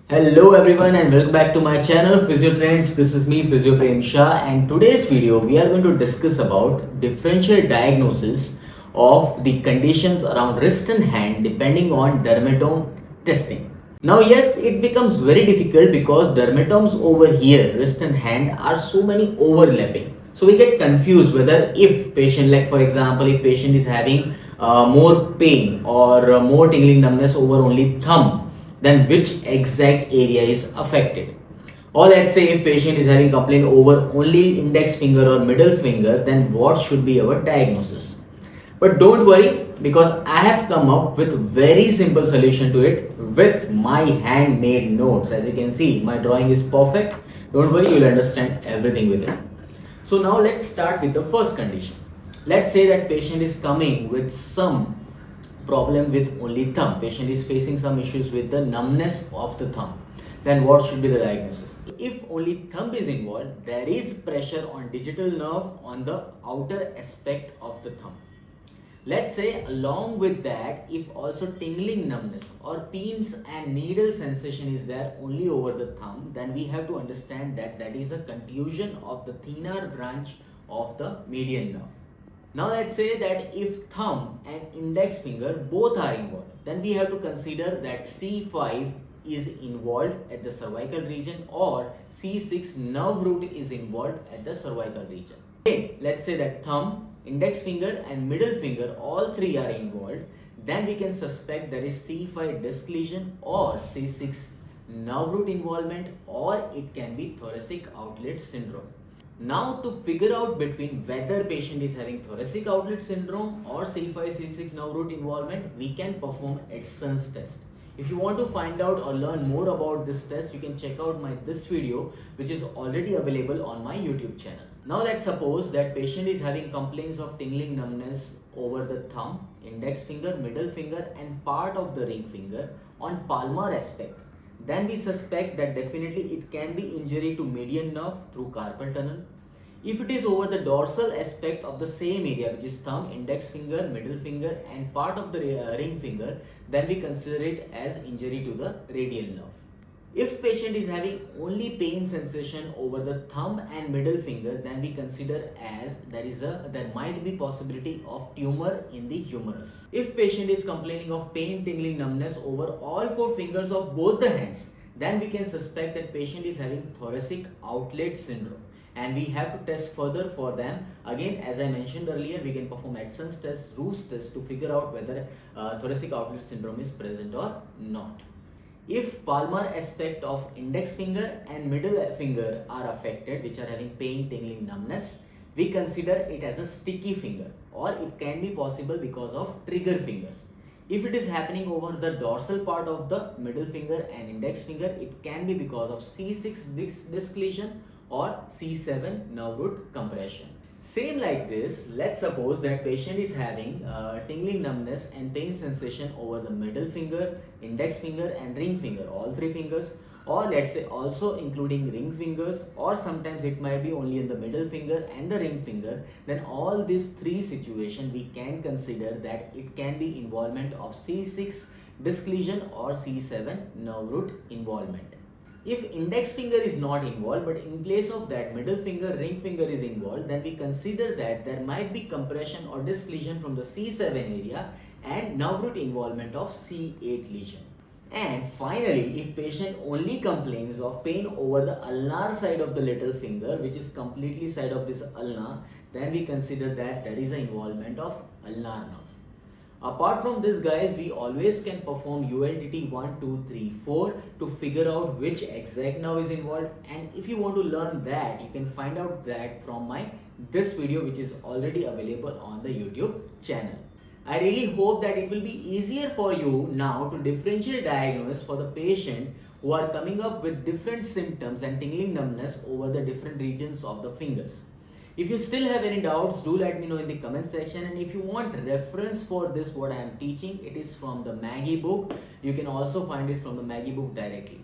Hello everyone and welcome back to my channel Physiotrendz. This is me Physio and today's video we are going to discuss about differential diagnosis of the conditions around wrist and hand depending on dermatome testing. Now yes, it becomes very difficult because dermatomes over here, wrist and hand, are so many overlapping. So we get confused whether if patient, like for example, if patient is having more pain or more tingling numbness over only thumb, then which exact area is affected. Or let's say if patient is having complaint over only index finger or middle finger, then what should be our diagnosis? But don't worry, because I have come up with very simple solution to it with my handmade notes. As you can see, my drawing is perfect. Don't worry, you'll understand everything with it. So now let's start with the first condition. Let's say that patient is coming with some problem with only thumb. Patient is facing some issues with the numbness of the thumb. Then what should be the diagnosis? If only thumb is involved, there is pressure on digital nerve on the outer aspect of the thumb. Let's say along with that, if also tingling numbness or pins and needle sensation is there only over the thumb, then we have to understand that that is a contusion of the thenar branch of the median nerve. Now let's say that if thumb and index finger both are involved, then we have to consider that C5 is involved at the cervical region or C6 nerve root is involved at the cervical region. Okay, let's say that thumb, index finger and middle finger, all three are involved, then we can suspect there is C5 disc lesion or C6 nerve root involvement, or it can be thoracic outlet syndrome. Now to figure out between whether patient is having thoracic outlet syndrome or C5 C6 nerve root involvement, we can perform Edson's test. If you want to find out or learn more about this test, you can check out this video, which is already available on my YouTube channel. Now let's suppose that patient is having complaints of tingling numbness over the thumb, index finger, middle finger and part of the ring finger on palmar aspect. Then we suspect that definitely it can be injury to median nerve through carpal tunnel. If it is over the dorsal aspect of the same area, which is thumb, index finger, middle finger and part of the ring finger, then we consider it as injury to the radial nerve. If patient is having only pain sensation over the thumb and middle finger, then we consider as there might be possibility of tumor in the humerus. If patient is complaining of pain, tingling, numbness over all four fingers of both the hands, then we can suspect that patient is having thoracic outlet syndrome. And we have to test further for them. Again, as I mentioned earlier, we can perform Edson's test, Roos test to figure out whether thoracic outlet syndrome is present or not. If palmar aspect of index finger and middle finger are affected, which are having pain, tingling, numbness, we consider it as a sticky finger, or it can be possible because of trigger fingers. If it is happening over the dorsal part of the middle finger and index finger, it can be because of C6 disc lesion or C7 nerve root compression. Same like this, let's suppose that patient is having tingling numbness and pain sensation over the middle finger, index finger and ring finger, all three fingers, or let's say also including ring fingers, or sometimes it might be only in the middle finger and the ring finger. Then all these three situations we can consider that it can be involvement of C6 disc lesion or C7 nerve root involvement. If index finger is not involved, but in place of that middle finger, ring finger is involved, then we consider that there might be compression or disc lesion from the C7 area and nerve root involvement of C8 lesion. And finally, if patient only complains of pain over the ulnar side of the little finger, which is completely side of this ulna, then we consider that there is an involvement of ulnar nerve. Apart from this guys, we always can perform ULTT 1, 2, 3, 4 to figure out which exact nerve is involved, and if you want to learn that, you can find out that from this video, which is already available on the YouTube channel. I really hope that it will be easier for you now to differentially diagnose for the patient who are coming up with different symptoms and tingling numbness over the different regions of the fingers. If you still have any doubts, do let me know in the comment section, and if you want reference for this what I am teaching, it is from the Maggie book. You can also find it from the Maggie book directly.